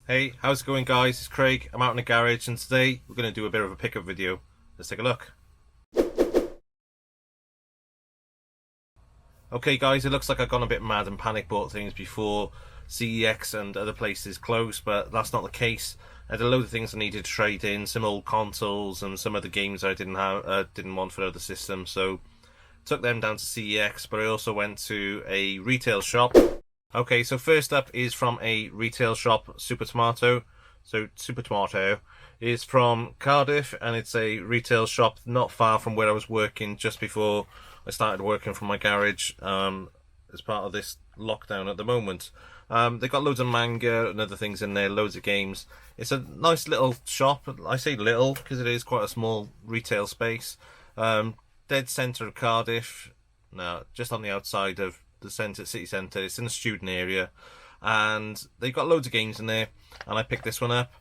Hey, how's it going guys? It's Craig. I'm out in the garage and today we're going to do a bit of a pickup video. Let's take a look. Okay guys, it looks like I've gone a bit mad and panic bought things before CEX and other places closed, but that's not the case. I had a load of things I needed to trade in, some old consoles and some other games I didn't want for other systems, so took them down to CEX, but I also went to a retail shop. Okay, so first up is from a retail shop, Super Tomato. So Super Tomato is from Cardiff and it's a retail shop not far from where I was working just before I started working from my garage as part of this lockdown at the moment. They've got loads of manga and other things in there, loads of games. It's a nice little shop. I say little because it is quite a small retail space. Dead centre of Cardiff, no, just on the outside of the city centre. It's in the student area and they've got loads of games in there and I picked this one up.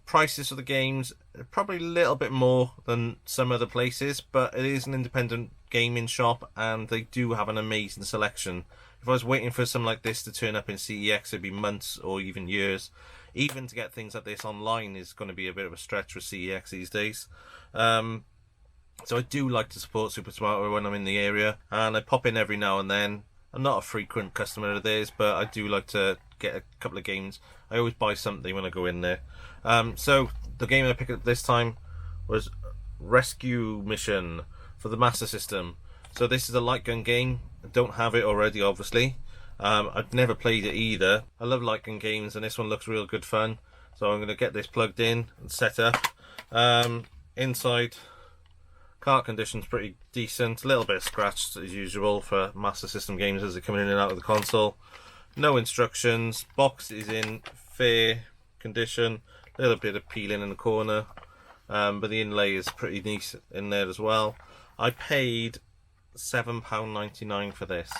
Prices for the games are probably a little bit more than some other places, but it is an independent gaming shop and they do have an amazing selection. If I was waiting for something like this to turn up in CEX, it'd be months or even years. Even to get things like this online is going to be a bit of a stretch for CEX these days. So I do like to support Super Tomato when I'm in the area, and I pop in every now and then. I'm not a frequent customer of theirs, but I do like to get a couple of games. I always buy something when I go in there. So the game I picked up this time was Rescue Mission for the Master System. So this is a light gun game. I don't have it already, obviously. I've never played it either. I love light gun games, and this one looks real good fun. So I'm going to get this plugged in and set up. Inside, cart condition's pretty decent, a little bit scratched as usual for Master System games as they're coming in and out of the console. No instructions, box is in fair condition, a little bit of peeling in the corner, but the inlay is pretty neat in there as well. I paid £7.99 for this.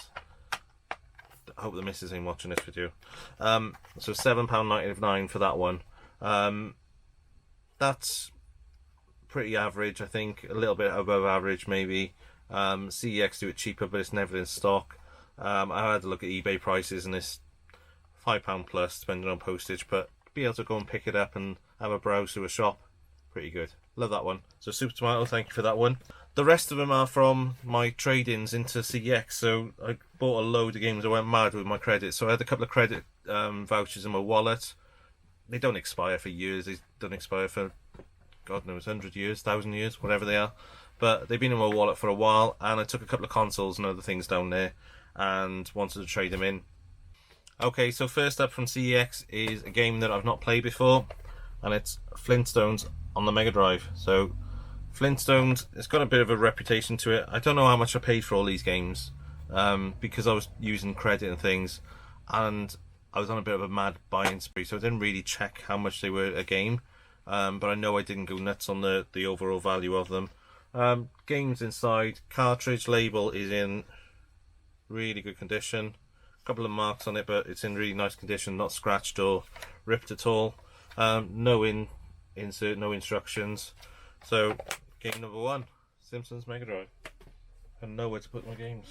I hope the missus ain't watching this video. So £7.99 for that one. That's pretty average, I think, a little bit above average maybe. CEX do it cheaper, but it's never in stock. I had a look at eBay prices and it's £5 plus depending on postage, but be able to go and pick it up and have a browse through a shop, pretty good. Love that one. So Super Tomato, thank you for that one. The rest of them are from my trade-ins into CEX. So I bought a load of games. I went mad with my credit, so I had a couple of credit vouchers in my wallet. They don't expire for years. They don't expire for God knows, 100 years, 1,000 years, whatever they are. But they've been in my wallet for a while, and I took a couple of consoles and other things down there and wanted to trade them in. Okay, so first up from CEX is a game that I've not played before, and it's Flintstones on the Mega Drive. So Flintstones, it's got a bit of a reputation to it. I don't know how much I paid for all these games, because I was using credit and things, and I was on a bit of a mad buying spree, so I didn't really check how much they were a game. But I know I didn't go nuts on the overall value of them. Games inside, cartridge label is in really good condition. A couple of marks on it, but it's in really nice condition, not scratched or ripped at all. No insert, no instructions. So game number one, Simpsons Mega Drive. I know where to put my games.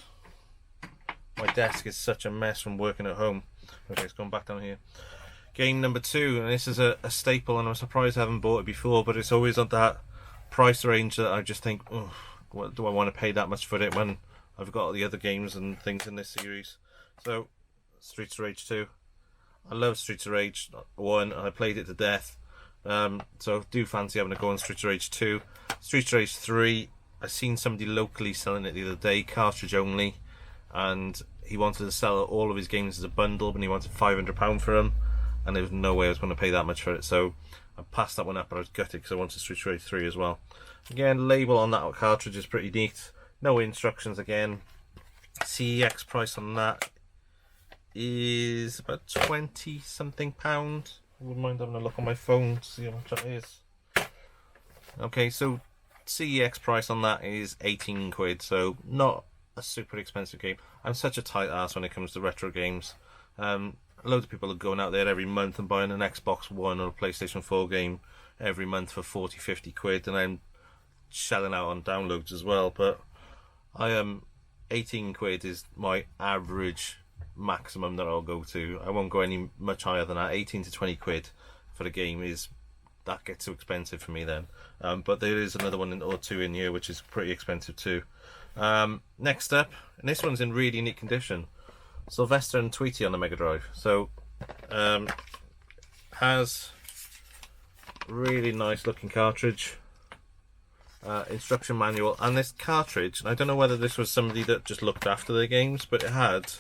My desk is such a mess from working at home. Okay, it's gone back down here. Game number two, and this is a staple, and I'm surprised I haven't bought it before, but it's always at that price range that I just think, oh, what do I want to pay that much for it when I've got the other games and things in this series? So, Streets of Rage 2. I love Streets of Rage 1, and I played it to death. So I do fancy having a go on Streets of Rage 2. Streets of Rage 3, I seen somebody locally selling it the other day, cartridge only, and he wanted to sell all of his games as a bundle, but he wanted £500 for them. And there was no way I was going to pay that much for it, so I passed that one up, but I was gutted because I wanted Street Race 3 as well. Again, label on that cartridge is pretty neat. No instructions again. CEX price on that is about 20 something pound. I wouldn't mind having a look on my phone to see how much that is. Okay, so CEX price on that is 18 quid, so not a super expensive game. I'm such a tight ass when it comes to retro games. Loads of people are going out there every month and buying an Xbox One or a PlayStation 4 game every month for 40, 50 quid, and I'm shelling out on downloads as well. But I am 18 quid is my average maximum that I'll go to. I won't go any much higher than that. 18 to 20 quid for the game that gets too expensive for me then. But there is another one or two in here which is pretty expensive too. Next up, and this one's in really neat condition, Sylvester and Tweety on the Mega Drive. So has really nice looking cartridge, instruction manual, and this cartridge, and I don't know whether this was somebody that just looked after their games, but it had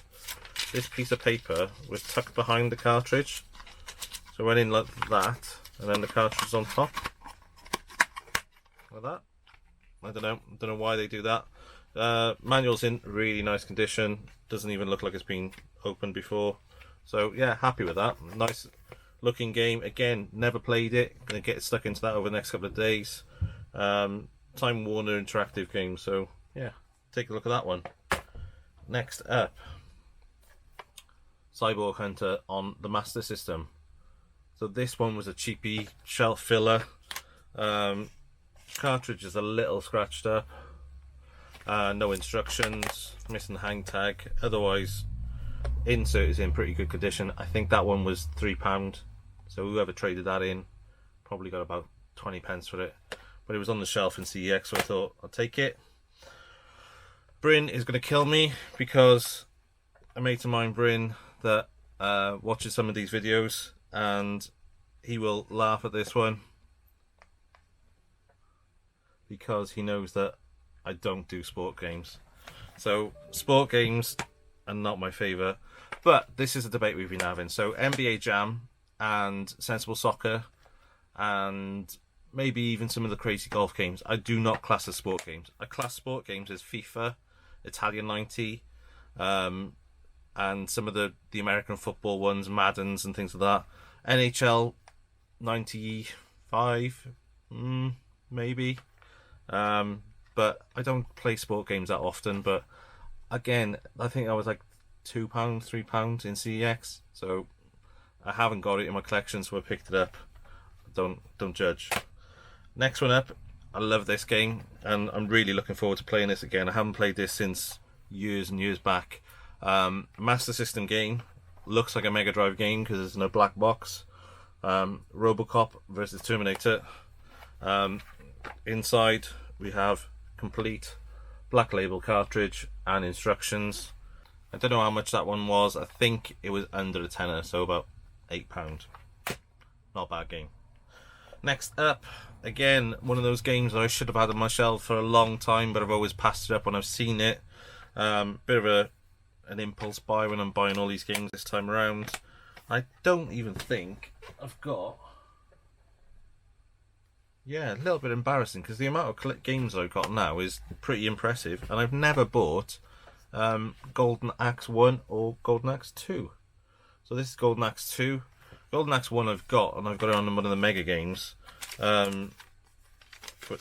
this piece of paper was tucked behind the cartridge, so it went in like that, and then the cartridge is on top like that. I don't know why they do that. Manual's in really nice condition, doesn't even look like it's been opened before, so yeah, happy with that. Nice looking game. Again, never played it, gonna get stuck into that over the next couple of days. Time Warner interactive game, so yeah, take a look at that one. Next up, Cyborg Hunter on the Master System. So this one was a cheapy shelf filler. Cartridge is a little scratched up, no instructions, missing the hang tag, otherwise insert is in pretty good condition. I think that one was £3, so whoever traded that in probably got about 20 pence for it, but it was on the shelf in CeX, so I thought I'll take it. Bryn is going to kill me because a mate of mine, Bryn, that watches some of these videos, and he will laugh at this one because he knows that I don't do sport games. So sport games are not my favourite, but this is a debate we've been having. So NBA Jam and Sensible Soccer and maybe even some of the crazy golf games, I do not class as sport games. I class sport games as FIFA, Italian 90, and some of the American football ones, Maddens and things like that. NHL 95, maybe. But I don't play sport games that often. But again, I think I was like £2, £3 in CeX, so I haven't got it in my collection, so I picked it up. Don't judge. Next one up, I love this game, and I'm really looking forward to playing this again. I haven't played this since years and years back. Master System game, looks like a Mega Drive game because it's in a black box. Robocop versus Terminator. Inside we have complete black label cartridge and instructions. I don't know how much that one was. I think it was under a tenner, so about £8. Not a bad game. Next up, again, one of those games that I should have had on my shelf for a long time, but I've always passed it up when I've seen it. Bit of an impulse buy when I'm buying all these games this time around. I don't even think I've got... Yeah, a little bit embarrassing because the amount of games I've got now is pretty impressive, and I've never bought Golden Axe 1 or Golden Axe 2. So this is Golden Axe 2. Golden Axe 1 I've got, and I've got it on one of the Mega games. But,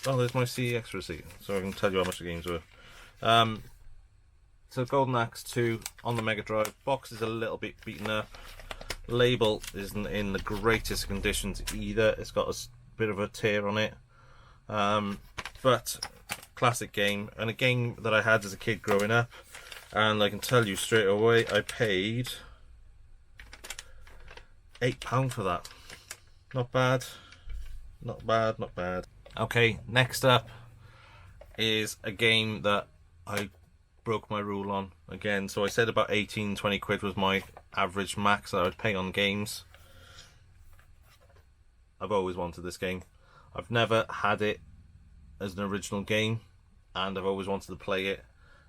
oh, there's my CeX receipt, so I can tell you how much the games were. So Golden Axe 2 on the Mega Drive. Box is a little bit beaten up. Label isn't in the greatest conditions either. It's got a bit of a tear on it. But classic game, and a game that I had as a kid growing up. And I can tell you straight away, I paid £8 for that. Not bad. Not bad, not bad. Okay, next up is a game that I broke my rule on again. So I said about 18-20 quid was my average max that I would pay on games. I've always wanted this game. I've never had it as an original game, and I've always wanted to play it.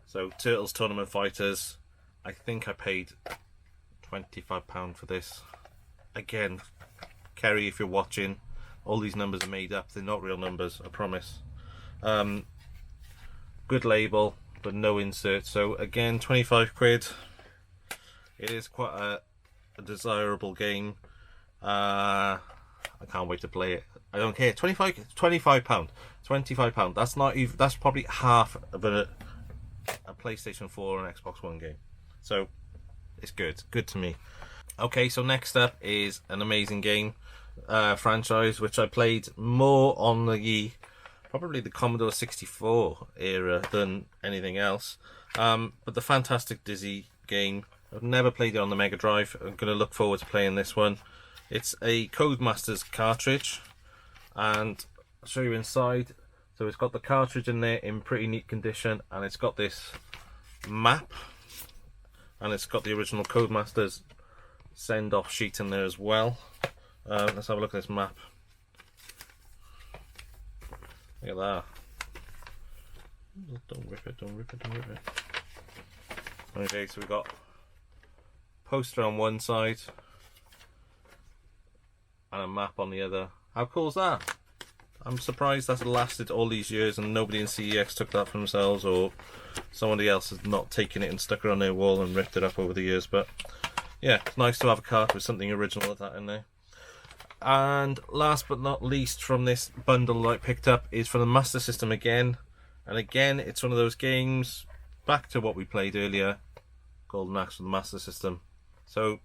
So Turtles Tournament Fighters, I think I paid £25 for this. Again, Kerry, if you're watching, all these numbers are made up. They're not real numbers, I promise. Good label, but no insert. So again, 25 quid. It is quite a desirable game. I can't wait to play it. I don't care. £25. £25. That's not even. That's probably half of a PlayStation 4 and Xbox One game. So it's good. Good to me. Okay, so next up is an amazing game franchise which I played more on the probably the Commodore 64 era than anything else. But the Fantastic Dizzy game, I've never played it on the Mega Drive. I'm going to look forward to playing this one. It's a Codemasters cartridge, and I'll show you inside. So it's got the cartridge in there in pretty neat condition, and it's got this map, and it's got the original Codemasters send-off sheet in there as well. Let's have a look at this map. Look at that. Don't rip it, don't rip it, don't rip it. Okay, so we've got poster on one side and a map on the other. How cool is that? I'm surprised that's lasted all these years and nobody in CEX took that for themselves, or somebody else has not taken it and stuck it on their wall and ripped it up over the years. But yeah, it's nice to have a card with something original like that in there. And last but not least from this bundle that I picked up is from the Master System again. And again, it's one of those games, back to what we played earlier, Golden Axe for the Master System. So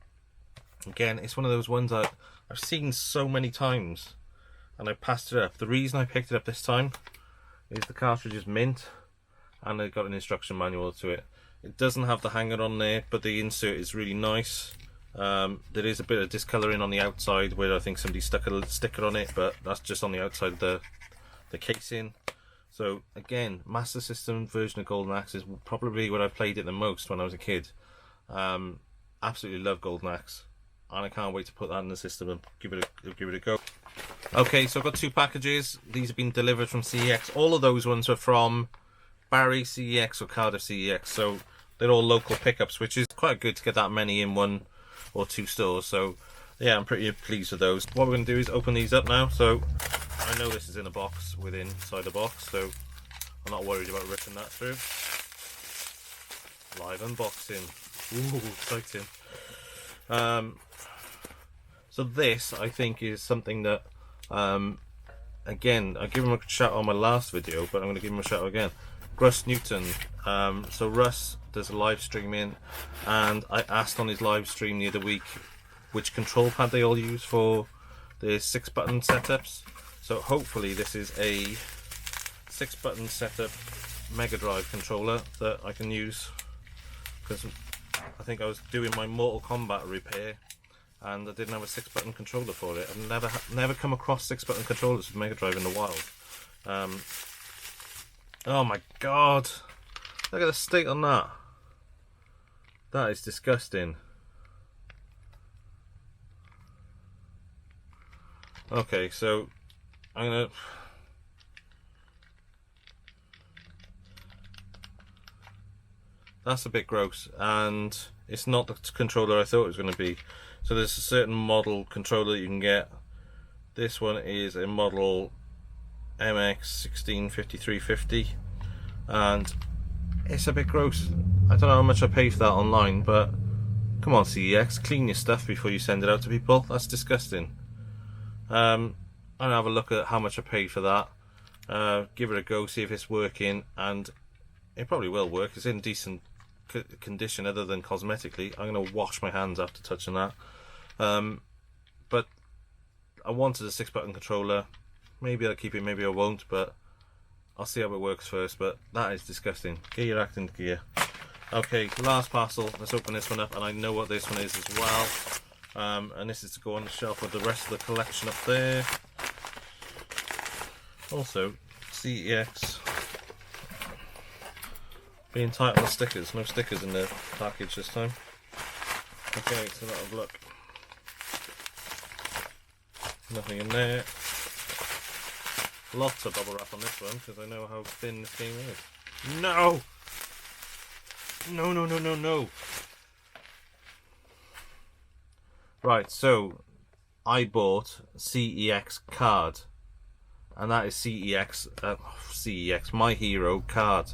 again, it's one of those ones that I've seen so many times and I passed it up. The reason I picked it up this time is the cartridge is mint and they've got an instruction manual to it. It doesn't have the hanger on there, but the insert is really nice. There is a bit of discolouring on the outside where I think somebody stuck a sticker on it, but that's just on the outside of the casing. So again, Master System version of Golden Axe is probably where I played it the most when I was a kid. Absolutely love Golden Axe, and I can't wait to put that in the system and give it a go. Okay, so I've got two packages. These have been delivered from CEX. All of those ones are from Barry CEX or Cardiff CEX, so they're all local pickups, which is quite good to get that many in one or two stores. So yeah, I'm pretty pleased with those. What we're going to do is open these up now. So I know this is in a box inside the box, so I'm not worried about ripping that through. Live unboxing. Ooh, exciting. So this, I think, is something that, again, I gave him a shout out on my last video, but I'm going to give him a shout out again. Russ Newton. So Russ does a live streaming, and I asked on his live stream the other week which control pad they all use for the 6-button setups. So hopefully this is a 6-button setup Mega Drive controller that I can use, because I think I was doing my Mortal Kombat repair and I didn't have a 6-button controller for it. I've never come across 6-button controllers with Mega Drive in the wild. Oh my god, look at the state on that. That is disgusting. Okay, so I'm gonna that's a bit gross, and it's not the controller I thought it was going to be. So there's a certain model controller that you can get. This one is a model MX165350, and it's a bit gross. I don't know how much I paid for that online, but come on CEX, clean your stuff before you send it out to people. That's disgusting. I'll have a look at how much I paid for that, give it a go, see if it's working, and it probably will work. It's in decent condition other than cosmetically. I'm going to wash my hands after touching that. But I wanted a 6-button controller. Maybe I'll keep it, maybe I won't, but I'll see how it works first. But that is disgusting. Get your act into gear. Okay, last parcel. Let's open this one up, and I know what this one is as well. And this is to go on the shelf with the rest of the collection up there. Also, CEX being tight on the stickers. No stickers in the package this time. Okay, so that'll have a look. Nothing in there. Lots of bubble wrap on this one because I know how thin this game is. No! No, no, no, no, no! Right, so I bought CEX card, and that is CEX My Hero card.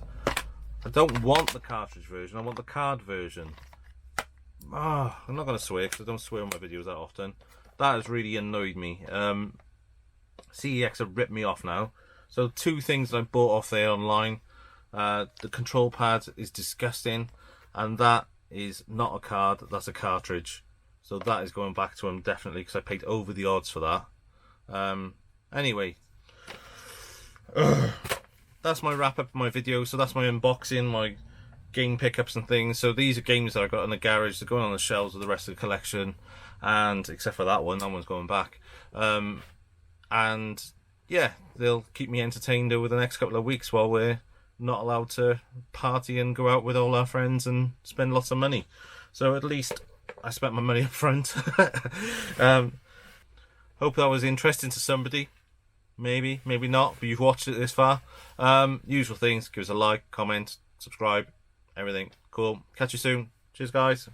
I don't want the cartridge version, I want the card version. I'm not going to swear because I don't swear on my videos that often. That has really annoyed me. CEX have ripped me off now. So two things that I bought off there online. The control pad is disgusting, and that is not a card, that's a cartridge. So that is going back to him definitely, because I paid over the odds for that. Anyway, that's my wrap up of my video. So that's my unboxing, my game pickups and things. So these are games that I got in the garage. They're going on the shelves with the rest of the collection, and except for that one's going back. And yeah, they'll keep me entertained over the next couple of weeks while we're not allowed to party and go out with all our friends and spend lots of money. So at least I spent my money up front. Hope that was interesting to somebody. Maybe, maybe not, but you've watched it this far. Usual things, give us a like, comment, subscribe, everything. Cool. Catch you soon. Cheers, guys.